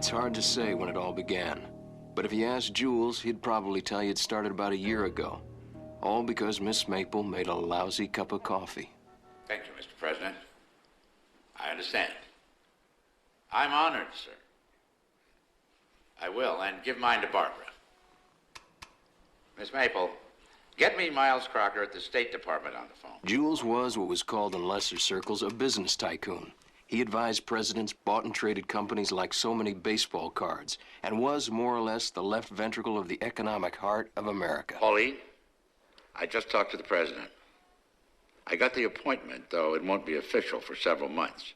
It's hard to say when it all began. But if you asked Jules, he'd probably tell you it started about a year ago. All because Miss Maple made a lousy cup of coffee. Thank you, Mr. President. I understand. I'm honored, sir. I will, and give mine to Barbara. Miss Maple, get me Miles Crocker at the State Department on the phone. Jules was what was called in lesser circles a business tycoon. He advised presidents, bought and traded companies like so many baseball cards, and was more or less the left ventricle of the economic heart of America. Pauline, I just talked to the president. I got the appointment, though it won't be official for several months.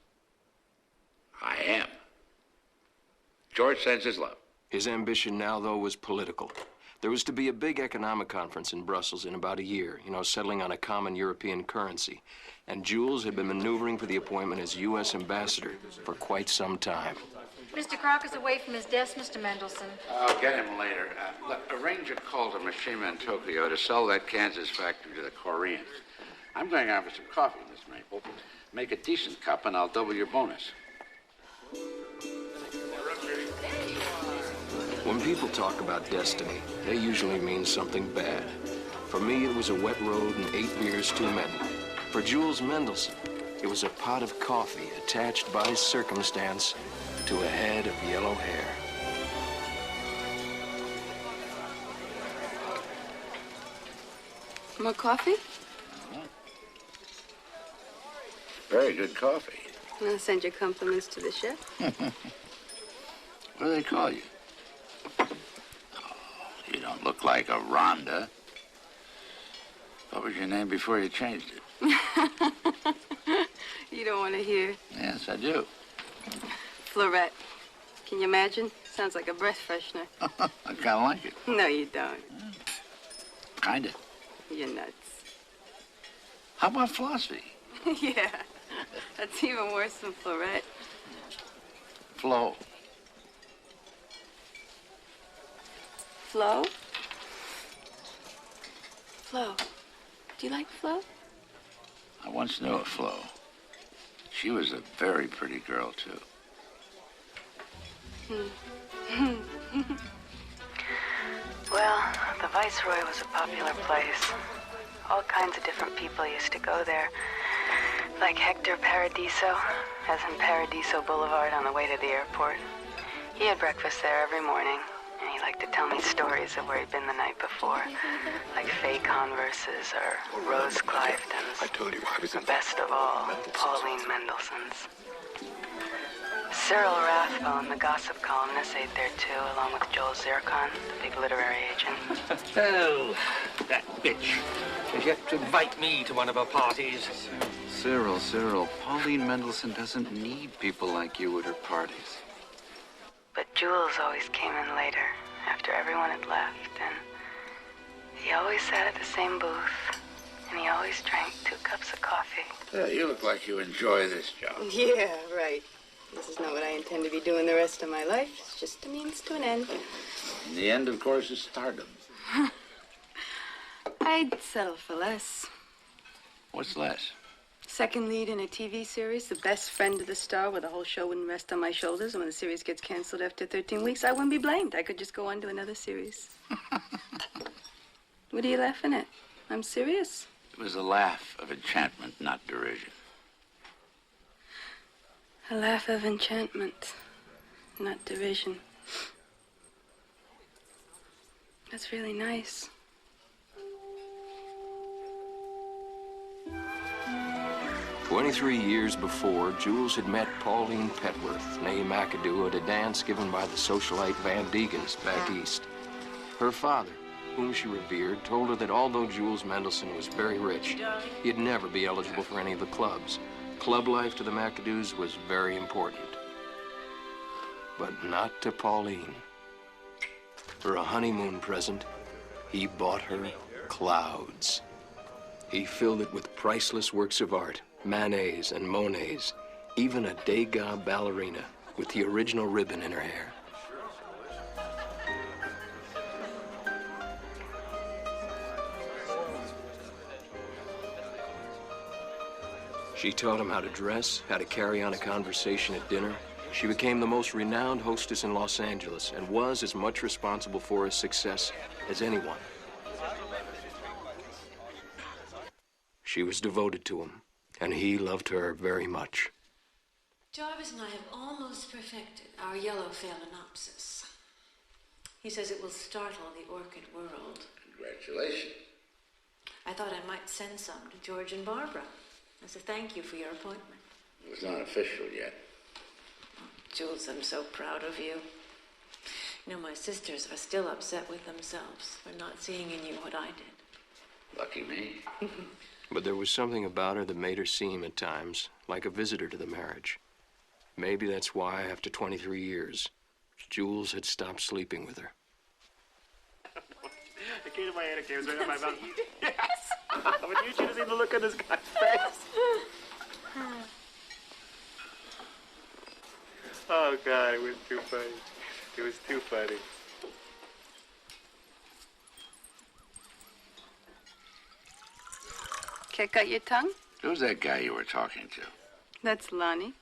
I am. George sends his love. His ambition now, though, was political. There was to be a big economic conference in Brussels in about a year, settling on a common European currency. And Jules had been maneuvering for the appointment as U.S. ambassador for quite some time. Mr. Crocker's away from his desk, Mr. Mendelson. I'll get him later. Arrange a call to Mishima in Tokyo to sell that Kansas factory to the Koreans. I'm going out for some coffee, Miss Maple. Make a decent cup, and I'll double your bonus. When people talk about destiny, they usually mean something bad. For me, it was a wet road and 8 beers too many. For Jules Mendelson, it was a pot of coffee attached by circumstance to a head of yellow hair. More coffee? Very good coffee. I'll send your compliments to the chef. What do they call you? Oh, you don't look like a Rhonda. What was your name before you changed it? You don't want to hear. Yes, I do. Fleurette. Can you imagine? Sounds like a breath freshener. I kind of like it. No, you don't. Kinda. You're nuts. How about philosophy? Yeah, that's even worse than Fleurette. Flo. Flo? Flo. Do you like Flo? I once knew a Flo. She was a very pretty girl, too. Well, the Viceroy was a popular place. All kinds of different people used to go there. Like Hector Paradiso, as in Paradiso Boulevard on the way to the airport. He had breakfast there every morning, and he liked to tell me stories of where he'd been the night before. Like Fay Converse's or Rose Clifton's. I told you I was in. Best of all, Pauline Mendelssohn's. Cyril Rathbone, the gossip columnist, ate there too, along with Joel Zircon, the big literary agent. Oh, that bitch has yet to invite me to one of her parties. Cyril, Pauline Mendelssohn doesn't need people like you at her parties. But Jules always came in later, after everyone had left, and he always sat at the same booth, and he always drank 2 cups of coffee. Yeah, you look like you enjoy this job. Yeah, right. This is not what I intend to be doing the rest of my life. It's just a means to an end. And the end, of course, is stardom. I'd settle for less. What's less? Second lead in a TV series, the best friend of the star, where the whole show wouldn't rest on my shoulders. And when the series gets canceled after 13 weeks, I wouldn't be blamed. I could just go on to another series. What are you laughing at? I'm serious. It was a laugh of enchantment, not derision. A laugh of enchantment, not derision. That's really nice. "23 years before, Jules had met Pauline Petworth, née McAdoo, at a dance given by the socialite Van Degens back east. Her father, whom she revered, told her that although Jules Mendelson was very rich, he'd never be eligible for any of the clubs. Club life to the McAdoos was very important. But not to Pauline. For a honeymoon present, he bought her clouds. He filled it with priceless works of art, Manets and Monets, even a Degas ballerina with the original ribbon in her hair. She taught him how to dress, how to carry on a conversation at dinner, She became the most renowned hostess in Los Angeles and was as much responsible for his success as anyone. She was devoted to him, and he loved her very much. Jarvis and I have almost perfected our yellow phalaenopsis. He says it will startle the orchid world. Congratulations. I thought I might send some to George and Barbara as a thank you for your appointment. It was not official yet. Jules, I'm so proud of you. You know, my sisters are still upset with themselves for not seeing in you what I did. Lucky me. But there was something about her that made her seem, at times, like a visitor to the marriage. Maybe that's why, after 23 years, Jules had stopped sleeping with her. It came to my head, it came right out my mouth. Yes! But you should have seen the look on this guy's face. Oh, God, it was too funny. It was too funny. Kick out your tongue? Who's that guy you were talking to? That's Lonnie.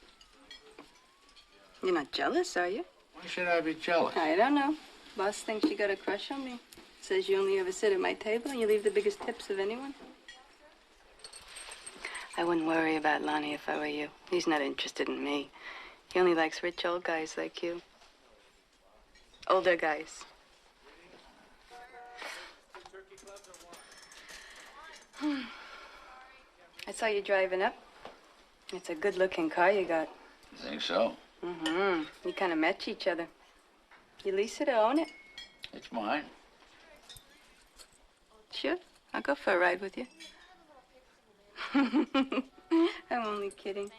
You're not jealous, are you? Why should I be jealous? I don't know. Boss thinks you got a crush on me. Says you only ever sit at my table and you leave the biggest tips of anyone. I wouldn't worry about Lonnie if I were you. He's not interested in me. He only likes rich old guys like you. Older guys. I saw you driving up. It's a good-looking car you got. You think so? Mm-hmm. You kind of match each other. You lease it or own it? It's mine. Sure. I'll go for a ride with you. I'm only kidding.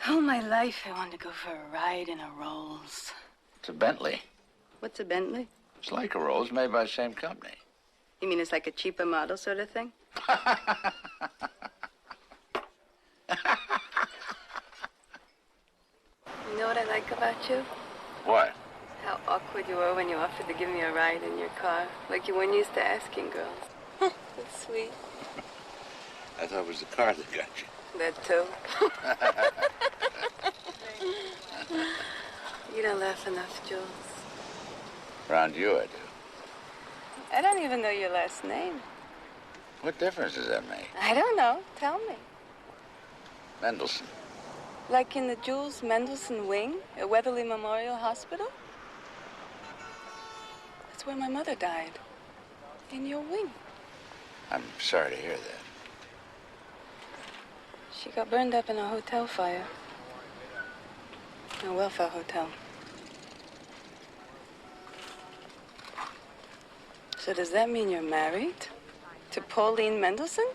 All my life, I wanted to go for a ride in a Rolls. It's a Bentley. What's a Bentley? It's like a Rolls made by the same company. You mean it's like a cheaper model sort of thing? You know what I like about you? What? How awkward you were when you offered to give me a ride in your car. Like you weren't used to asking girls. That's sweet. I thought it was the car that got you. That too. You don't laugh enough, Jules. Around you, I do. I don't even know your last name. What difference does that make? I don't know. Tell me. Mendelssohn. Like in the Jules Mendelssohn wing at Weatherly Memorial Hospital? That's where my mother died. In your wing. I'm sorry to hear that. She got burned up in a hotel fire. A welfare hotel. So does that mean you're married? To Pauline Mendelssohn?